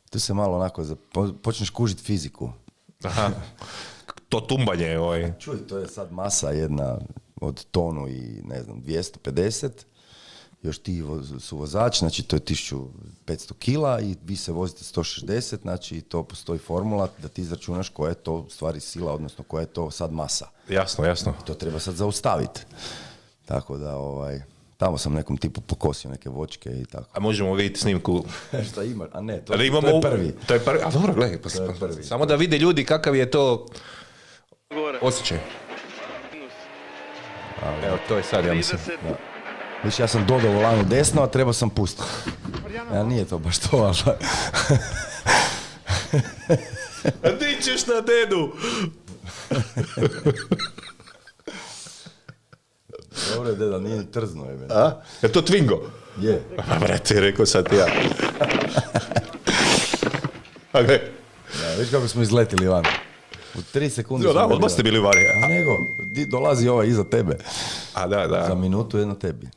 Tu se malo onako, počneš kužiti fiziku. Aha. To tumbanje, Čuj, to je sad masa jedna od tonu i, ne znam, 250. Još ti su vozač, znači to je 1500 kila i vi se vozite 160, znači to postoji formula da ti izračunaš koja je to u stvari sila, odnosno koja je to sad masa. Jasno. I to treba sad zaustaviti. Tako da, tamo sam nekom tipu pokosio neke voćke i tako. A možemo vidjeti snimku? Šta ima? A ne, to Ali je prvi. To je prvi, a dobro, gledaj, samo da vide ljudi kakav je to osjećaj. Evo, to je sad, ja mislim. Da. Viš, ja sam dodao volanu desno, a trebao sam pustiti. Ja, nije to baš to, ali... A ti ćeš na dedu! Dobro je, deda, nije ni trzno. Je to Twingo? Je. A brate, rekao sad ja. A gle. Ja, viš kako smo izletili van. U 3 sekunde... Da, odmah ste bili vani. A nego, dolazi ovaj iza tebe. A da. Za minutu jedno tebi.